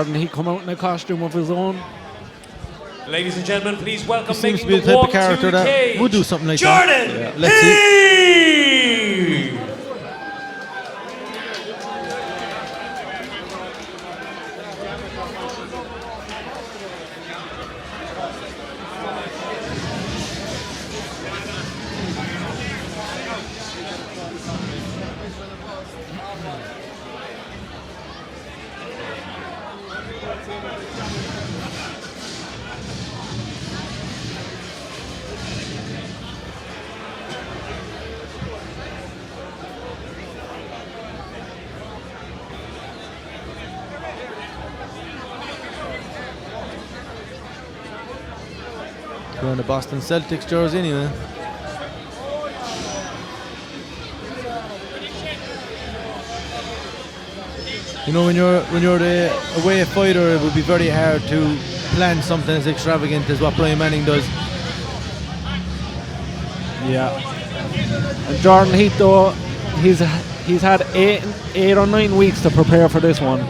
He come out in a costume of his own. Ladies and gentlemen, please welcome He seems making to be the the type walk of character to the that cage, would do something like Jordan that. Yeah, let's see. Heath! Wearing the Boston Celtics jersey anyway. You know, when you're the away fighter, it would be very hard to plan something as extravagant as what Brian Manning does. Yeah. And Jordan Heath, though, he's had eight or 9 weeks to prepare for this one.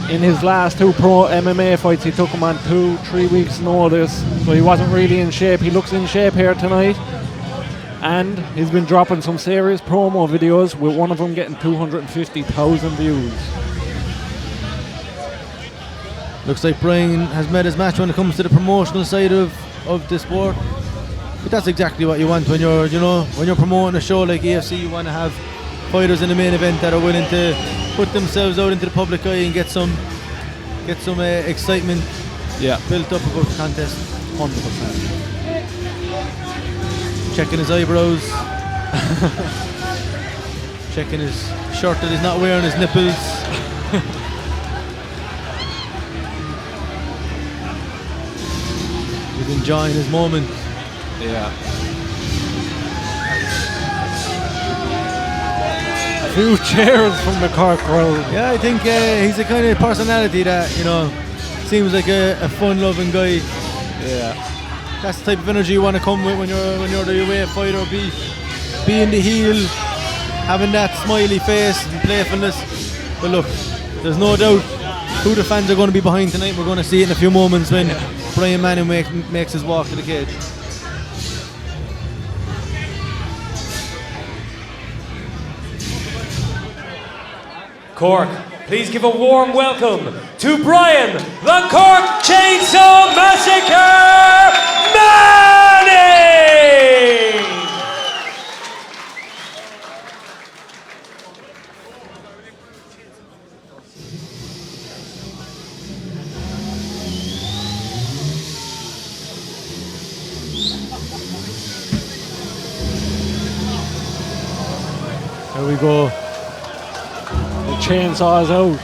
In his last 2 pro MMA fights, he took him on 2-3 weeks notice, so he wasn't really in shape. He looks in shape here tonight, and he's been dropping some serious promo videos, with one of them getting 250,000 views. Looks like Brian has met his match when it comes to the promotional side of the sport. But that's exactly what you want when you're promoting a show like EFC. You want to have fighters in the main event that are willing to put themselves out into the public eye and get some excitement built up about the contest. 100%. Checking his eyebrows. Checking his shirt that he's not wearing, his nipples. He's enjoying his moment. Yeah. A few cheers from the Cork crowd. Yeah, I think he's the kind of personality that, seems like a fun-loving guy. Yeah. That's the type of energy you want to come with when you're the away fighter. Be in the heel, having that smiley face and playfulness. But look, there's no doubt who the fans are going to be behind tonight. We're going to see it in a few moments when Brian Manning makes his walk to the cage. Cork, please give a warm welcome to Brian the Cork Chainsaw Massacre Manning! There we go. The chainsaw is out.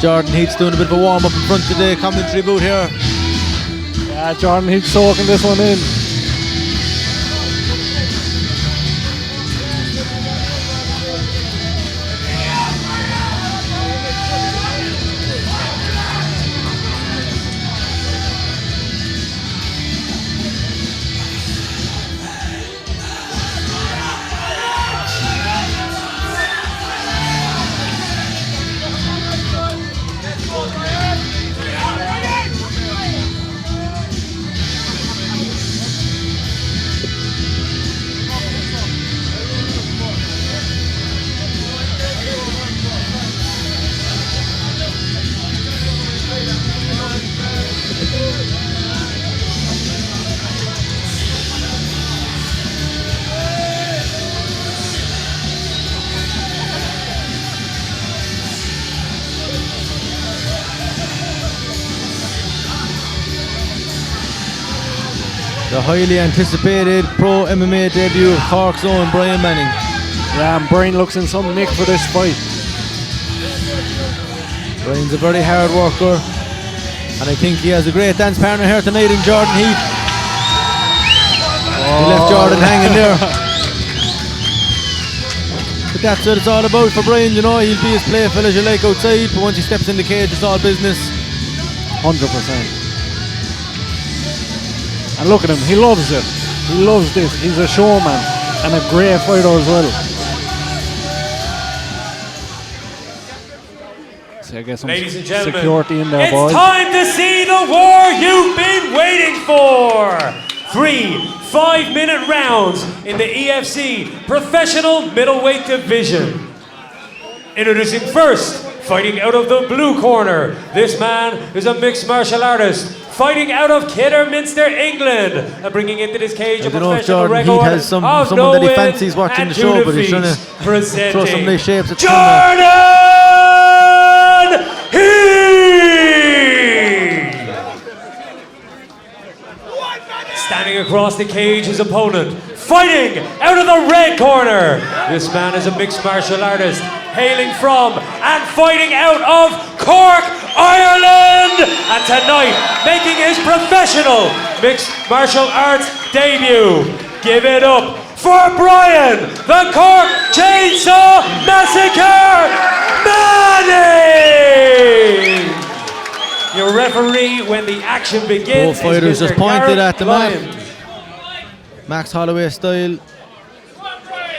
Jordan Heath's doing a bit of a warm-up in front of the commentary booth here. Yeah, Jordan Heath soaking this one in. The highly anticipated pro MMA debut of Cork's own Brian Manning. Yeah, and Brian looks in some nick for this fight. Brian's a very hard worker, and I think he has a great dance partner here tonight in Jordan Heath. He left Jordan hanging there. But that's what it's all about for Brian, you know. He'll be as playful as you like outside, but once he steps in the cage, it's all business. 100%. And look at him, he loves it. He loves this. He's a showman and a great fighter as well. So I guess some Ladies and gentlemen, security in there, it's boys. time to see the war you've been waiting for. 3 5-minute rounds in the EFC Professional Middleweight Division. Introducing first, fighting out of the blue corner. This man is a mixed martial artist, fighting out of Kidderminster, England, and bringing into this cage a I don't know if professional Jordan record Heath has someone of that he no fancies win watching and the show, 2 but he's trying to defeats. throw some nice shapes at Jordan Heath! Standing across the cage, his opponent, fighting out of the red corner. This man is a mixed martial artist, hailing from and fighting out of Cork, Ireland. And tonight, making his professional mixed martial arts debut. Give it up for Brian, the Cork Chainsaw Massacre Manning! Your referee when the action begins. Both fighters is just Mr. pointed Garrett at the man. Lyons. Max Holloway style.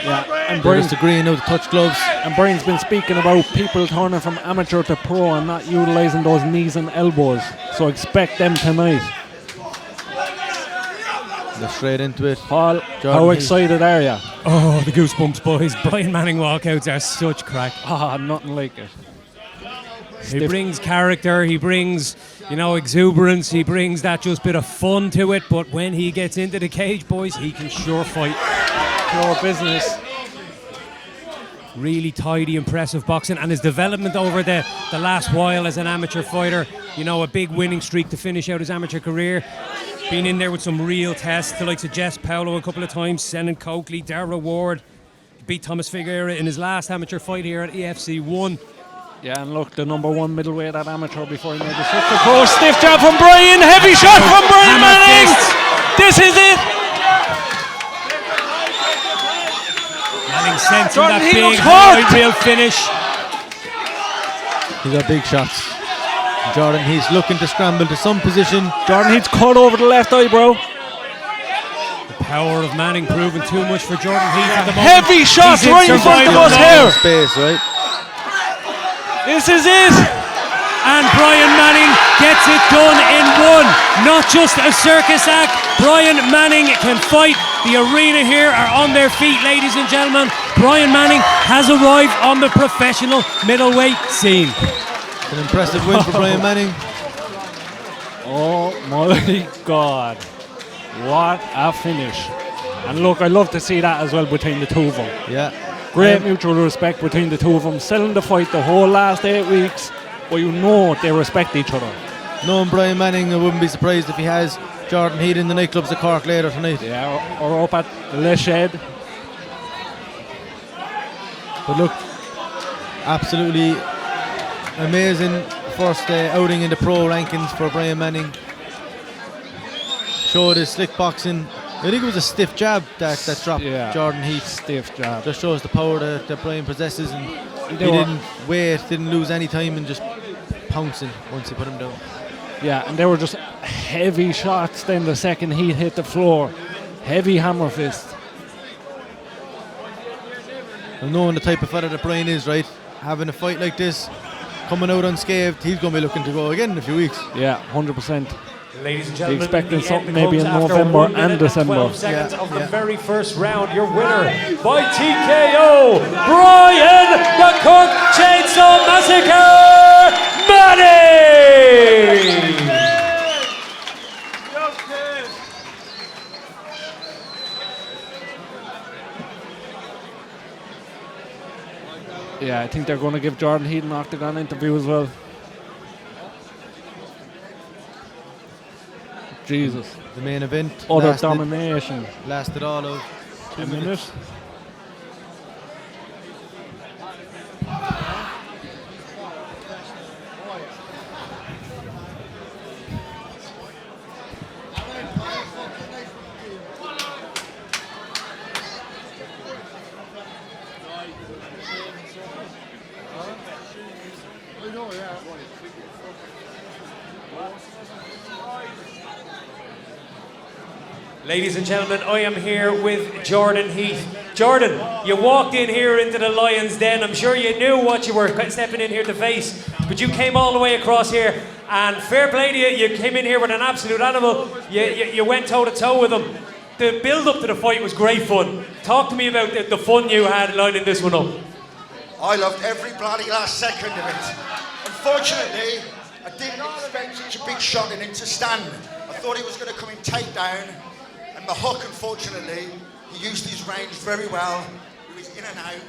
Yeah, and Brian's agreeing now to touch gloves. And Brian's been speaking about people turning from amateur to pro and not utilising those knees and elbows. So expect them tonight. They're straight into it. Paul, Jordan how Heath. excited are you? Oh, the goosebumps, boys. Brian Manning walkouts are such crack. Ah, nothing like it. He brings character, he brings, exuberance, he brings that just bit of fun to it, but when he gets into the cage, boys, he can sure fight. Pure business. Really tidy, impressive boxing, and his development over the last while as an amateur fighter, a big winning streak to finish out his amateur career. Been in there with some real tests, the likes of Jess Paulo a couple of times, Senan Coakley, Darragh Ward, beat Thomas Figueira in his last amateur fight here at EFC 1. Yeah, and look, the number 1 middleweight at amateur before he made the switch to pro. Stiff jab from Brian, heavy shot from Brian Hammer Manning. fists. This is it. Manning sensing Jordan that Heath big, looks hurt. real finish. He got big shots. Jordan Heath's looking to scramble to some position. Jordan Heath's cut over the left eyebrow. The power of Manning proving too much for Jordan Heath at the moment. Heavy shots He's right in front of survival us mode. here. Space, right? This is it. And Brian Manning gets it done in one. Not just a circus act. Brian Manning can fight. The arena here are on their feet, ladies and gentlemen. Brian Manning has arrived on the professional middleweight scene. An impressive win for Brian Manning. Oh my God. What a finish. And look, I love to see that as well between the two of them. Yeah. Great mutual respect between the two of them. Selling the fight the whole last 8 weeks. But they respect each other. Knowing Brian Manning, I wouldn't be surprised if he has Jordan Heath in the nightclubs of Cork later tonight. Yeah, or up at the Les Shed. But look, absolutely amazing first outing in the pro rankings for Brian Manning. Showed his slick boxing. I think it was a stiff jab that dropped Jordan Heath. Stiff jab. Just shows the power that Brian possesses, and he didn't wait, didn't lose any time, and just pouncing once he put him down. Yeah, and they were just heavy shots. Then the second Heath hit the floor, heavy hammer fist. And knowing the type of fella that Brian is, right, having a fight like this, coming out unscathed, he's going to be looking to go again in a few weeks. Yeah, 100%. Ladies and gentlemen, expecting the something end maybe in comes after November 1 minute and December. 12 seconds of the Yeah. very first round. Your winner by TKO, Brian the Cork Chainsaw Massacre Manning! Yeah, I think they're going to give Jordan Heath an octagon interview as well. Jesus. The main event Utter domination. lasted all of 2 A minutes. minute. Ladies and gentlemen, I am here with Jordan Heath. Jordan, you walked in here into the Lion's Den. I'm sure you knew what you were stepping in here to face, but you came all the way across here, and fair play to you. You came in here with an absolute animal. You went toe-to-toe with him. The build-up to the fight was great fun. Talk to me about the fun you had lining this one up. I loved every bloody last second of it. Unfortunately, I didn't expect such a big shot in him to stand. I thought he was going to come in takedown, and the hook, unfortunately, he used his range very well. He was in and out.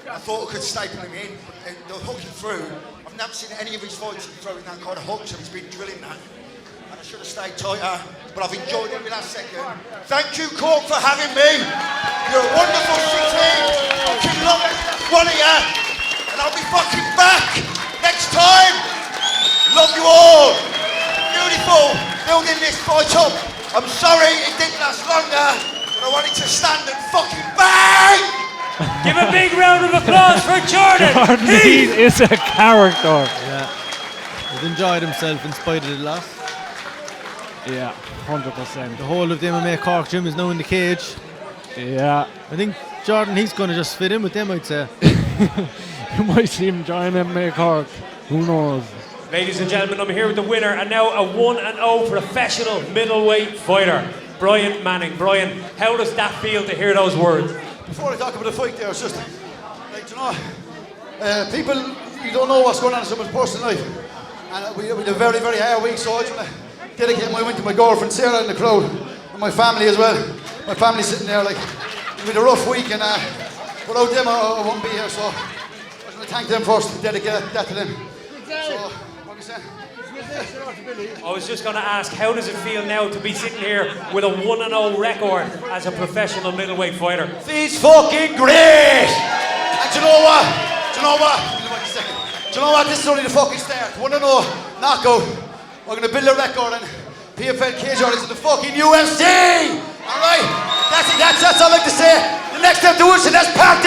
I thought I could staple him in, but the hook he threw, I've never seen any of his fights throwing that kind of hook, so he's been drilling that. And I should have stayed tighter, but I've enjoyed every last second. Thank you, Cork, for having me. You're a wonderful city. Fucking love one of you. And I'll be fucking back next time. Love you all. Beautiful building this fight up. I'm sorry it didn't last longer, but I wanted to stand and fucking bang! Give a big round of applause for Jordan. Jordan Heath is a character. Yeah. He's enjoyed himself in spite of the loss. Yeah, 100%. The whole of the MMA Cork gym is now in the cage. Yeah. I think Jordan Heath's going to just fit in with them, I'd say. You might see him join MMA Cork. Who knows? Ladies and gentlemen, I'm here with the winner and now a 1-0 professional middleweight fighter, Brian Manning. Brian, how does that feel to hear those words? Before I talk about the fight there, it's just, like, you know, people, you don't know what's going on in someone's personal life. And we had a very, very hard week, so I just want to dedicate my win to my girlfriend, Sarah, in the crowd, and my family as well. My family's sitting there, like, it's been a rough week, and without them, I won't be here, so I just want to thank them first and dedicate that to them. So, what are you saying? I was just going to ask, how does it feel now to be sitting here with a 1-0 record as a professional middleweight fighter? Feels fucking great! And do you know what? Do you know what? Do you know what? This is only the fucking start. 1-0 knockout. We're going to build a record and PFL cage is in the fucking UFC! Alright? That's it. That's all I like to say. The next time to Wilson, let's party!